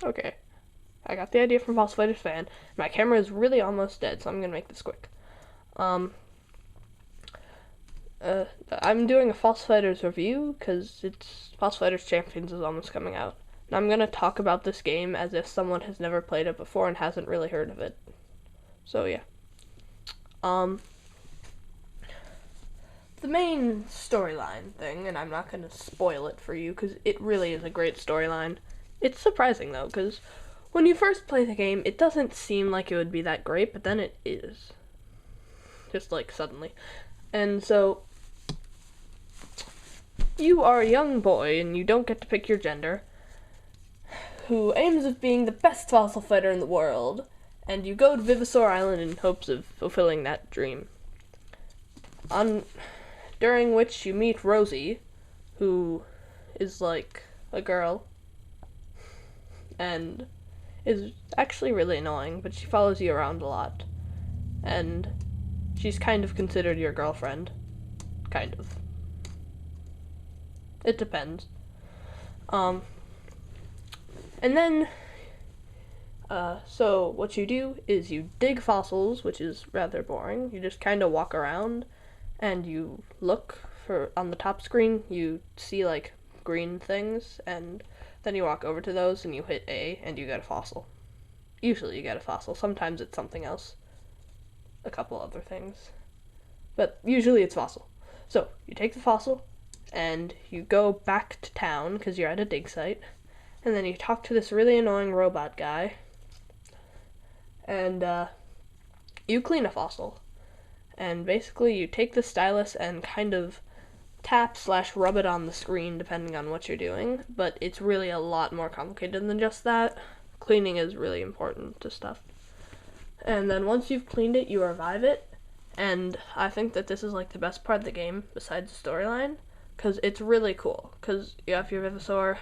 Okay, I got the idea from FFfan. My camera is really almost dead, so I'm gonna make this quick. Um, I'm doing a False Fighters review because it's False Fighters Champions is almost coming out. And I'm gonna talk about this game as if someone has never played it before and hasn't really heard of it. So yeah. Um, the main storyline thing, and I'm not gonna spoil it for you because it really is a great storyline. It's surprising though, because when you first play the game, it doesn't seem like it would be that great, but then it is. Just like suddenly. And so, you are a young boy and you don't get to pick your gender, who aims at being the best fossil fighter in the world, and you go to Vivisaur Island in hopes of fulfilling that dream. During which you meet Rosie, who is like a girl, and is actually really annoying, but she follows you around a lot. And she's kind of considered your girlfriend. Kind of. It depends. And then, so what you do is you dig fossils, which is rather boring. You just kind of walk around, and you look for, on the top screen, you see, like, green things, and then you walk over to those, and you hit A, and you get a fossil. Usually you get a fossil. Sometimes it's something else. A couple other things. But usually it's fossil. So, you take the fossil, and you go back to town, because you're at a dig site, and then you talk to this really annoying robot guy, and you clean a fossil. And basically you take the stylus and kind of tap/rub it on the screen depending on what you're doing, but it's really a lot more complicated than just that. Cleaning is really important to stuff. And then once you've cleaned it, you revive it, and I think that this is like the best part of the game besides the storyline, because it's really cool, because you have your Vivisaur,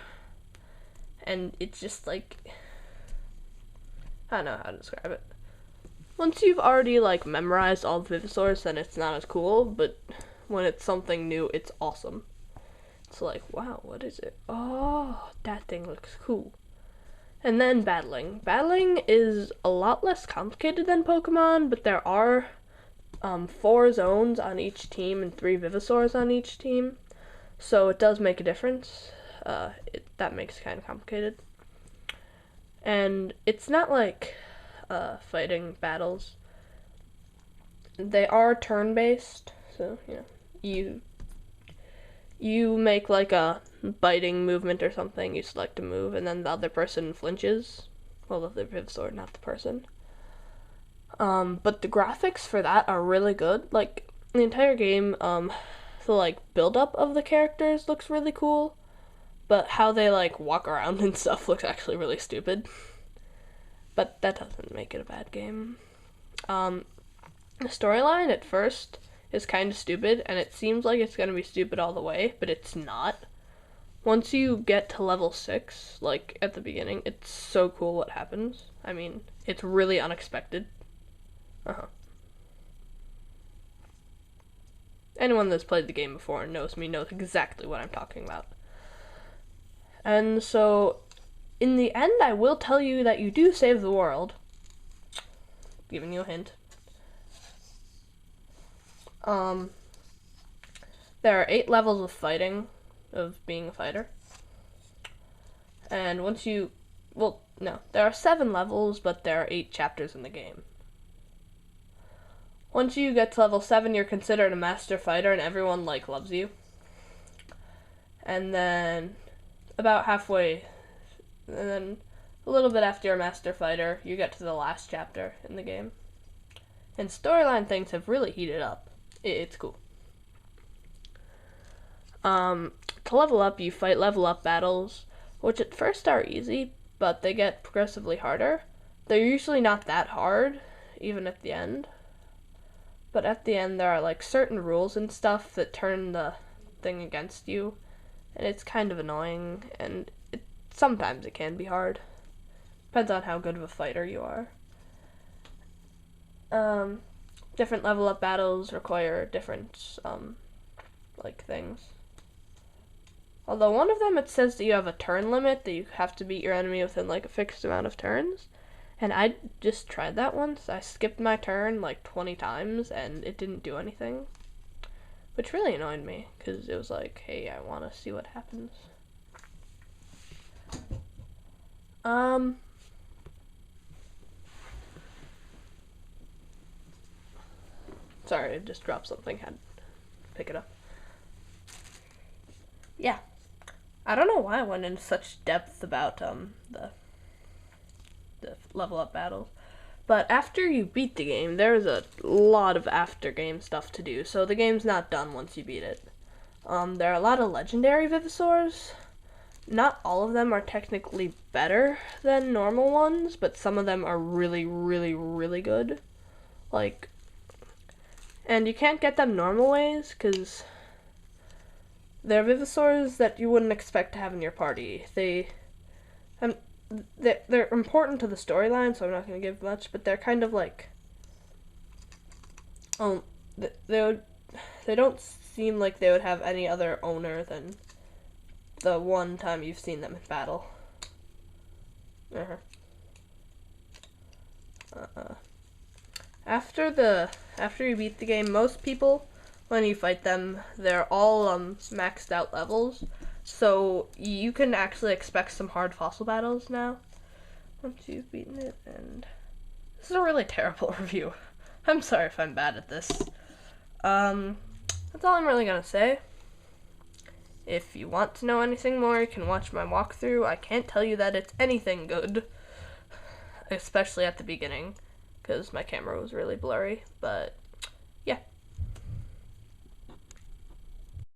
and it's just like, I don't know how to describe it. Once you've already like memorized all the Vivisaurs, then it's not as cool, but when it's something new, it's awesome. It's like, wow, what is it? Oh, that thing looks cool. And then battling. Battling is a lot less complicated than Pokemon, but there are 4 zones on each team and 3 Vivisaurs on each team, so it does make a difference. That makes it kind of complicated. And it's not like fighting battles. They are turn-based, so you make like a biting movement or something. You select a move, and then the other person flinches. Well, the Vivisaur, not the person. But the graphics for that are really good. Like the entire game, the like build-up of the characters looks really cool, but how they like walk around and stuff looks actually really stupid. But that doesn't make it a bad game. The storyline at first is kind of stupid, and it seems like it's going to be stupid all the way, but it's not. Once you get to level 6, like at the beginning, it's so cool what happens. I mean, it's really unexpected. Anyone that's played the game before and knows me knows exactly what I'm talking about. And so, in the end, I will tell you that you do save the world. Giving you a hint. There are 8 levels of fighting, of being a fighter. And once you, well, no, there are 7 levels, but there are 8 chapters in the game. Once you get to level 7, you're considered a master fighter, and everyone, like, loves you. And then, about halfway, and then a little bit after you're a master fighter, you get to the last chapter in the game. And storyline things have really heated up. It's cool. To level up, you fight level up battles, which at first are easy, but they get progressively harder. They're usually not that hard, even at the end. But at the end, there are like certain rules and stuff that turn the thing against you, and it's kind of annoying, and sometimes it can be hard. Depends on how good of a fighter you are. Different level up battles require different, like, things. Although one of them, it says that you have a turn limit, that you have to beat your enemy within like a fixed amount of turns. And I just tried that once. I skipped my turn like 20 times and it didn't do anything. Which really annoyed me, because it was like, hey, I want to see what happens. Sorry, I just dropped something, had to pick it up. Yeah. I don't know why I went into such depth about the level up battles. But after you beat the game, there's a lot of after game stuff to do, so the game's not done once you beat it. There are a lot of legendary Vivisaurs. Not all of them are technically better than normal ones, but some of them are really, really, really good. Like, and you can't get them normal ways, because they're Vivisaurs that you wouldn't expect to have in your party. They're important to the storyline, so I'm not going to give much, but they're kind of like, they don't seem like they would have any other owner than the one time you've seen them in battle. After you beat the game, most people, when you fight them, they're all maxed out levels, so you can actually expect some hard fossil battles now once you've beaten it. And this is a really terrible review. I'm sorry if I'm bad at this. That's all I'm really gonna say. If you want to know anything more, you can watch my walkthrough. I can't tell you that it's anything good, especially at the beginning, because my camera was really blurry, but